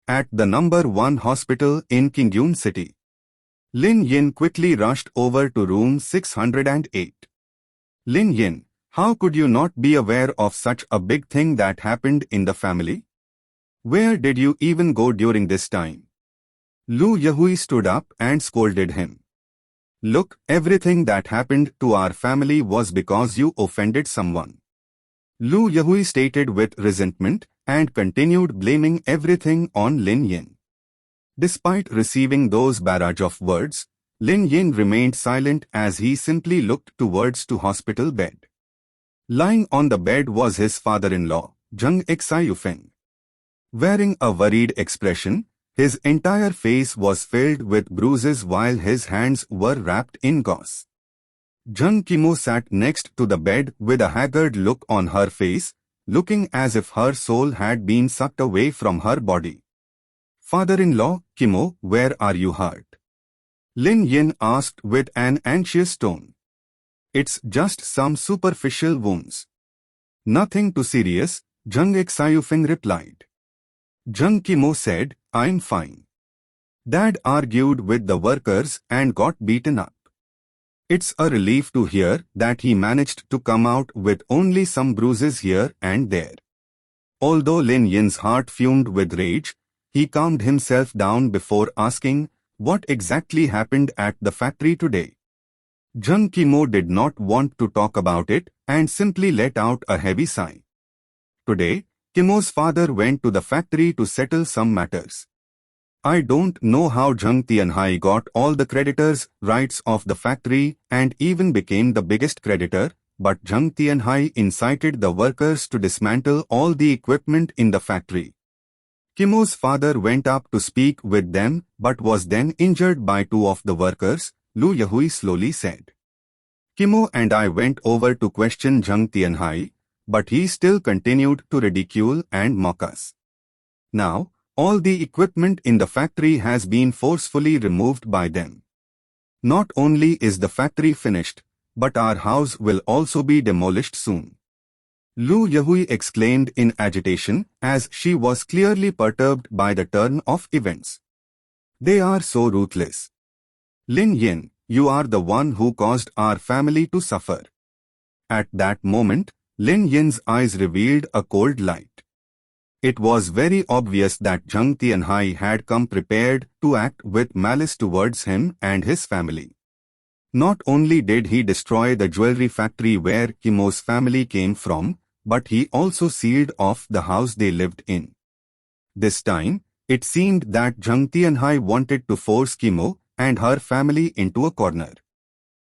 at the #1 hospital in Qingyun City. Lin Yin quickly rushed over to room 608. Lin Yin, how could you not be aware of such a big thing that happened in the family? Where did you even go during this time? Lu Yahui stood up and scolded him. Look, everything that happened to our family was because you offended someone. Lu Yahui stated with resentment and continued blaming everything on Lin Yin. Despite receiving those barrage of words, Lin Yin remained silent as he simply looked towards the hospital bed. Lying on the bed was his father-in-law, Zhangs. Wearing a worried expression, his entire face was filled with bruises while his hands were wrapped in gauze. Janthi sat next to the bed with a haggard look on her face, looking as if her soul had been sucked away from her body. Father-in-law, Kimo, where are you hurt? Lin Yin asked with an anxious tone. It's just some superficial wounds. Nothing too serious, Zhangs replied. Kimo said, I'm fine. Dad argued with the workers and got beaten up. It's a relief to hear that he managed to come out with only some bruises here and there. Although Lin Yin's heart fumed with rage, he calmed himself down before asking, what exactly happened at the factory today? Kimo did not want to talk about it and simply let out a heavy sigh. Today, Kimo's father went to the factory to settle some matters. I don't know how Janthi got all the creditors' rights of the factory and even became the biggest creditor, but Janthi incited the workers to dismantle all the equipment in the factory. Kimo's father went up to speak with them but was then injured by two of the workers, Lu Yahui slowly said. Kimo and I went over to question Janthi, but he still continued to ridicule and mock us. Now, all the equipment in the factory has been forcefully removed by them. Not only is the factory finished, but our house will also be demolished soon. Lu Yahui exclaimed in agitation as she was clearly perturbed by the turn of events. They are so ruthless. Lin Yin, you are the one who caused our family to suffer. At that moment, Lin Yin's eyes revealed a cold light. It was very obvious that Janthi had come prepared to act with malice towards him and his family. Not only did he destroy the jewelry factory where Kimo's family came from, but he also sealed off the house they lived in. This time, it seemed that Janthi wanted to force Kimo and her family into a corner.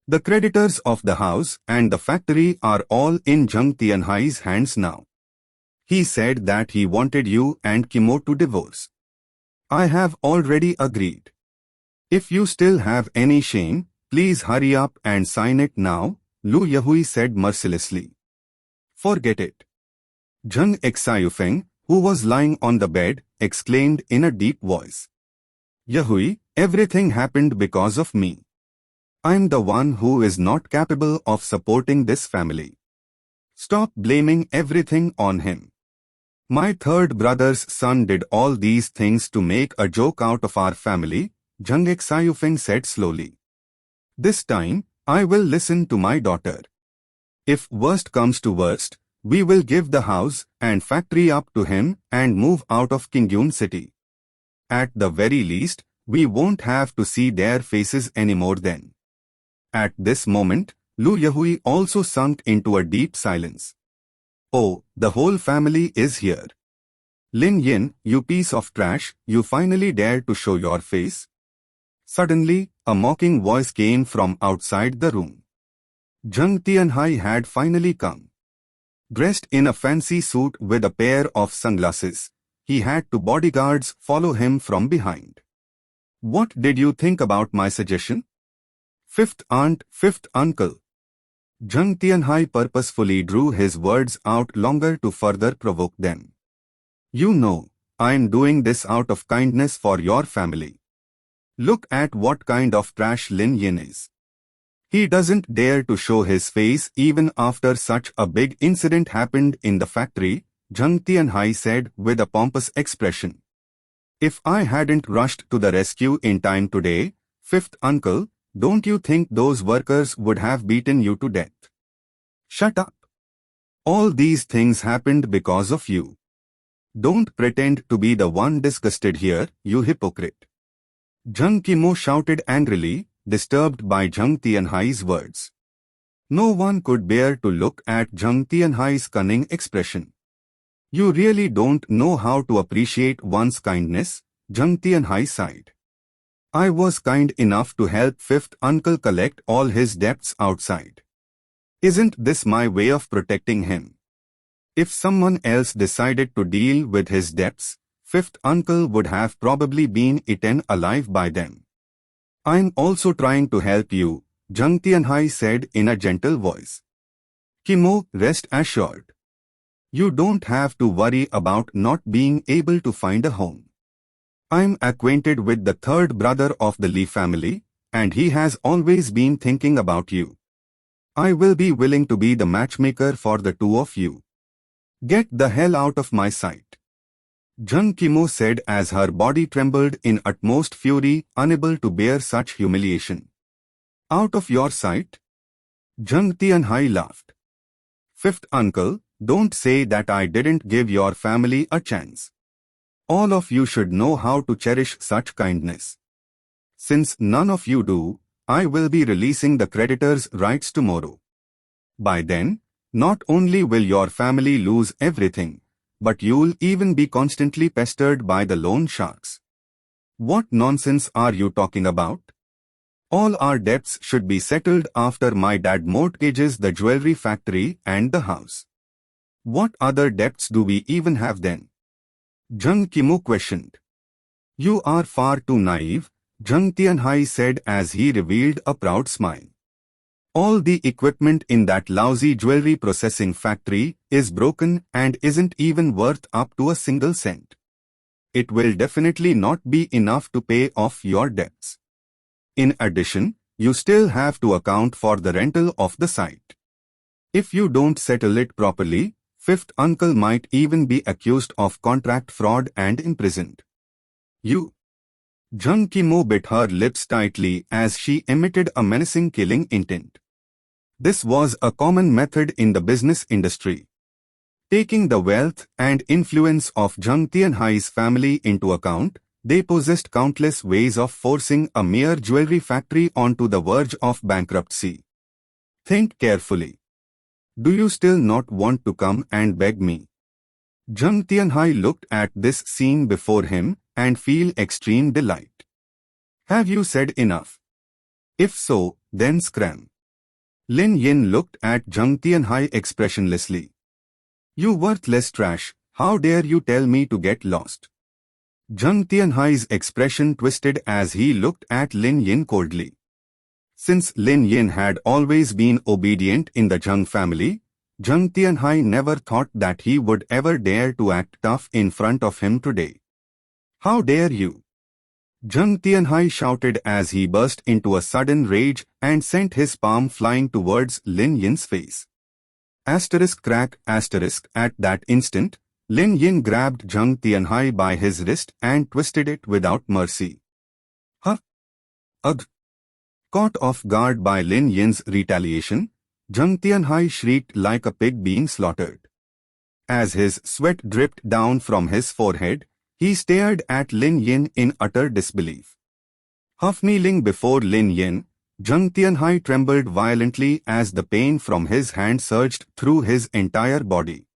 The creditors of the house and the factory are all in Janthi hands now. He said that he wanted you and Kimo to divorce. I have already agreed. If you still have any shame, please hurry up and sign it now, Lu Yahui said mercilessly. Forget it. Zhangs, who was lying on the bed, exclaimed in a deep voice. Yahui, everything happened because of me. I'm the one who is not capable of supporting this family. Stop blaming everything on him. My third brother's son did all these things to make a joke out of our family, Zhangs said slowly. This time, I will listen to my daughter. If worst comes to worst, we will give the house and factory up to him and move out of Qingyun City. At the very least, we won't have to see their faces anymore then. At this moment, Lu Yahui also sunk into a deep silence. Oh, the whole family is here. Lin Yin, you piece of trash, you finally dare to show your face? Suddenly, a mocking voice came from outside the room. Janthi had finally come. Dressed in a fancy suit with a pair of sunglasses, he had two bodyguards follow him from behind. What did you think about my suggestion? Fifth aunt, fifth uncle. Janthi purposefully drew his words out longer to further provoke them. You know, I'm doing this out of kindness for your family. Look at what kind of trash Lin Yin is. He doesn't dare to show his face even after such a big incident happened in the factory, Janthi said with a pompous expression. If I hadn't rushed to the rescue in time today, fifth uncle, don't you think those workers would have beaten you to death? Shut up. All these things happened because of you. Don't pretend to be the one disgusted here, you hypocrite. Zhang Qimo shouted angrily, disturbed by Zhang Tianhai's words. No one could bear to look at Zhang Tianhai's cunning expression. You really don't know how to appreciate one's kindness, Zhang Tianhai sighed. I was kind enough to help fifth uncle collect all his debts outside. Isn't this my way of protecting him? If someone else decided to deal with his debts, fifth uncle would have probably been eaten alive by them. I'm also trying to help you, Zhang Tianhai said in a gentle voice. Qimo, rest assured. You don't have to worry about not being able to find a home. I'm acquainted with the third brother of the Li family, and he has always been thinking about you. I will be willing to be the matchmaker for the two of you. Get the hell out of my sight. Zhang Qimo said as her body trembled in utmost fury, unable to bear such humiliation. Out of your sight? Zhang Tianhai laughed. Fifth uncle, don't say that I didn't give your family a chance. All of you should know how to cherish such kindness. Since none of you do, I will be releasing the creditors' rights tomorrow. By then, not only will your family lose everything, but you'll even be constantly pestered by the loan sharks. What nonsense are you talking about? All our debts should be settled after my dad mortgages the jewelry factory and the house. What other debts do we even have then? Zhang Qimo questioned. You are far too naive, Zhang Tianhai said as he revealed a proud smile. All the equipment in that lousy jewelry processing factory is broken and isn't even worth up to a single cent. It will definitely not be enough to pay off your debts. In addition, you still have to account for the rental of the site. If you don't settle it properly, fifth uncle might even be accused of contract fraud and imprisoned. You. Zhang Qimo bit her lips tightly as she emitted a menacing killing intent. This was a common method in the business industry. Taking the wealth and influence of Zhang Tianhai's family into account, they possessed countless ways of forcing a mere jewelry factory onto the verge of bankruptcy. Think carefully. Do you still not want to come and beg me? Zhang Tianhai looked at this scene before him and feel extreme delight. Have you said enough? If so, then scram. Lin Yin looked at Zhang Tianhai expressionlessly. You worthless trash, how dare you tell me to get lost? Zhang Tianhai's expression twisted as he looked at Lin Yin coldly. Since Lin Yin had always been obedient in the Zhang family, Zhang Tianhai never thought that he would ever dare to act tough in front of him today. How dare you? Zhang Tianhai shouted as he burst into a sudden rage and sent his palm flying towards Lin Yin's face. Crack, at that instant, Lin Yin grabbed Zhang Tianhai by his wrist and twisted it without mercy. Huh? Ugh! Caught off guard by Lin Yin's retaliation, Zhang Tianhai shrieked like a pig being slaughtered. As his sweat dripped down from his forehead, he stared at Lin Yin in utter disbelief. Half kneeling before Lin Yin, Zhang Tianhai trembled violently as the pain from his hand surged through his entire body.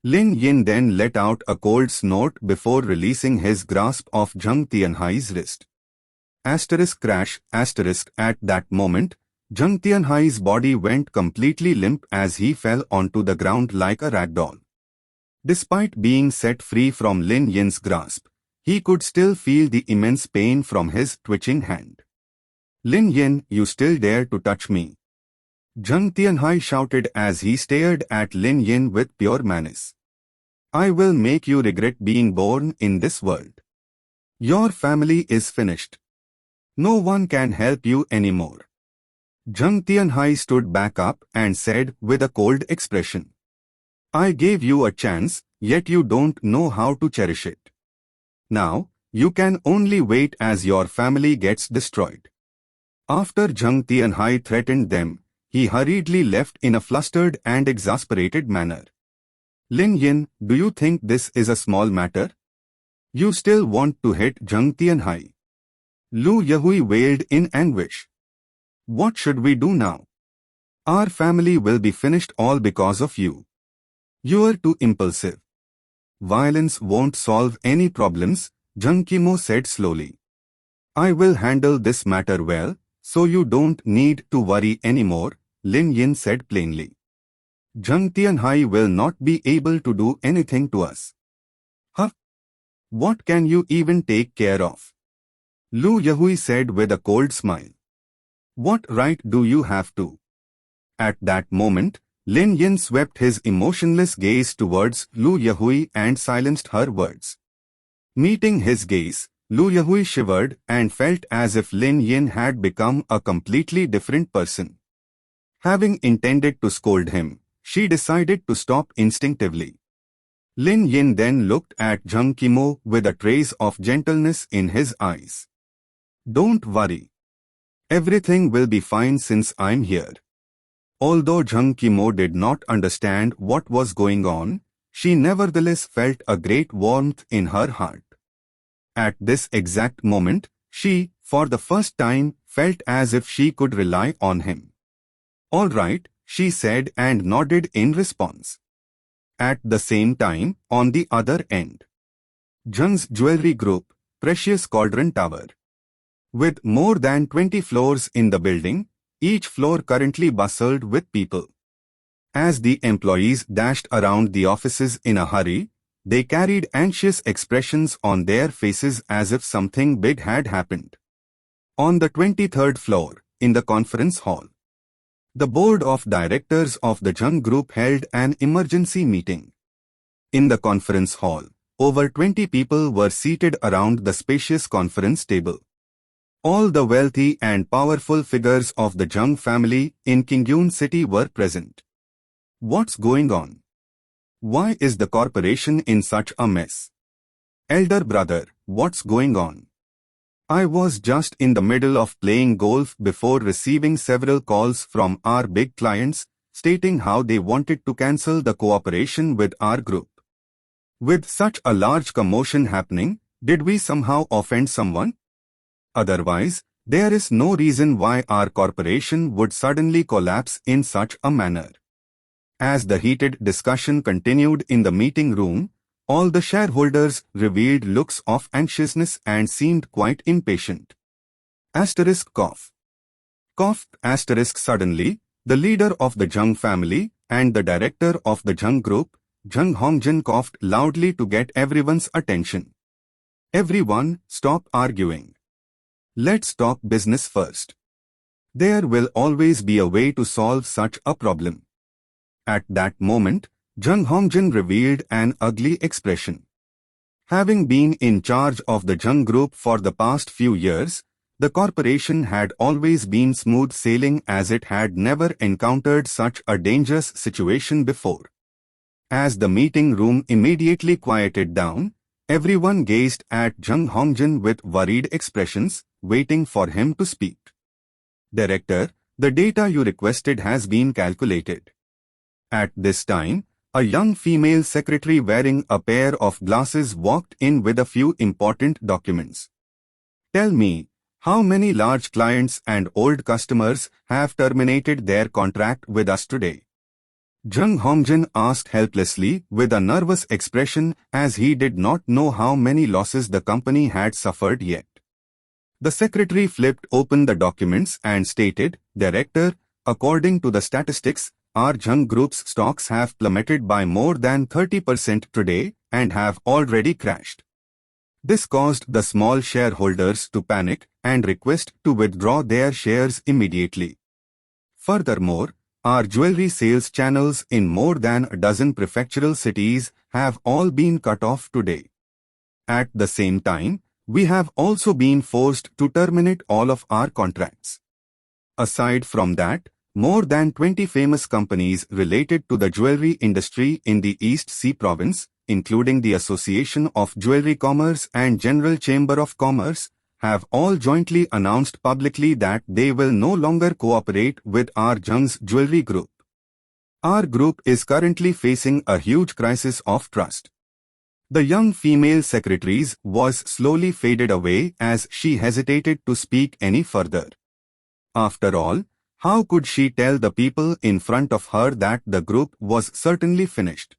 Lin Yin then let out a cold snort before releasing his grasp of Zhang Tianhai's wrist. Crash, at that moment, Zhang Tianhai's body went completely limp as he fell onto the ground like a ragdoll. Despite being set free from Lin Yin's grasp, he could still feel the immense pain from his twitching hand. Lin Yin, you still dare to touch me? Zhang Tianhai shouted as he stared at Lin Yin with pure menace. I will make you regret being born in this world. Your family is finished. No one can help you anymore. Zhang Tianhai stood back up and said with a cold expression. I gave you a chance, yet you don't know how to cherish it. Now, You can only wait as your family gets destroyed. After Zhang Tianhai threatened them, he hurriedly left in a flustered and exasperated manner. Lin Yin, do you think this is a small matter? You still want to hit Zhang Tianhai? Lu Yahui wailed in anguish. What should we do now? Our family will be finished all because of you. You're too impulsive. Violence won't solve any problems, Zhang Qimo said slowly. I will handle this matter well, so you don't need to worry anymore, Lin Yin said plainly. Zhang Tianhai will not be able to do anything to us. Huh? What can you even take care of? Lu Yahui said with a cold smile. What right do you have to? At that moment, Lin Yin swept his emotionless gaze towards Lu Yahui and silenced her words. Meeting his gaze, Lu Yahui shivered and felt as if Lin Yin had become a completely different person. Having intended to scold him, she decided to stop instinctively. Lin Yin then looked at Zhang Qimo with a trace of gentleness in his eyes. Don't worry. Everything will be fine since I'm here. Although Zhang Qimo did not understand what was going on, she nevertheless felt a great warmth in her heart. At this exact moment, she, for the first time, felt as if she could rely on him. All right, she said and nodded in response. At the same time, on the other end, Zhang's jewelry group, Precious Cauldron Tower. With more than 20 floors in the building, each floor currently bustled with people. As the employees dashed around the offices in a hurry, they carried anxious expressions on their faces as if something big had happened. On the 23rd floor, in the conference hall, the board of directors of the Zhang Group held an emergency meeting. In the conference hall, over 20 people were seated around the spacious conference table. All the wealthy and powerful figures of the Zhang family in Qingyun city were present. What's going on? Why is the corporation in such a mess? Elder brother, what's going on? I was just in the middle of playing golf before receiving several calls from our big clients, stating how they wanted to cancel the cooperation with our group. With such a large commotion happening, did we somehow offend someone? Otherwise, there is no reason why our corporation would suddenly collapse in such a manner. As the heated discussion continued in the meeting room, all the shareholders revealed looks of anxiousness and seemed quite impatient. Asterisk cough. Cough asterisk suddenly, the leader of the Zhang family and the director of the Zhang group, Zhang Hongjin coughed loudly to get everyone's attention. Everyone, stop arguing. Let's talk business first. There will always be a way to solve such a problem. At that moment, Zhang Hongjin revealed an ugly expression. Having been in charge of the Zhang Group for the past few years, the corporation had always been smooth sailing as it had never encountered such a dangerous situation before. As the meeting room immediately quieted down, everyone gazed at Zhang Hongjin with worried expressions, waiting for him to speak. Director, the data you requested has been calculated. At this time, a young female secretary wearing a pair of glasses walked in with a few important documents. Tell me, how many large clients and old customers have terminated their contract with us today? Zhang Hongjin asked helplessly with a nervous expression as he did not know how many losses the company had suffered yet. The secretary flipped open the documents and stated, Director, according to the statistics, our Zhang Group's stocks have plummeted by more than 30% today and have already crashed. This caused the small shareholders to panic and request to withdraw their shares immediately. Furthermore, our jewelry sales channels in more than a dozen prefectural cities have all been cut off today. At the same time, we have also been forced to terminate all of our contracts. Aside from that, More than 20 famous companies related to the jewelry industry in the East Sea province, including the Association of Jewelry Commerce and General Chamber of Commerce, have all jointly announced publicly that they will no longer cooperate with our Zhangs Jewelry Group. Our group is currently facing a huge crisis of trust. The young female secretary's voice slowly faded away as she hesitated to speak any further. After all, how could she tell the people in front of her that the group was certainly finished?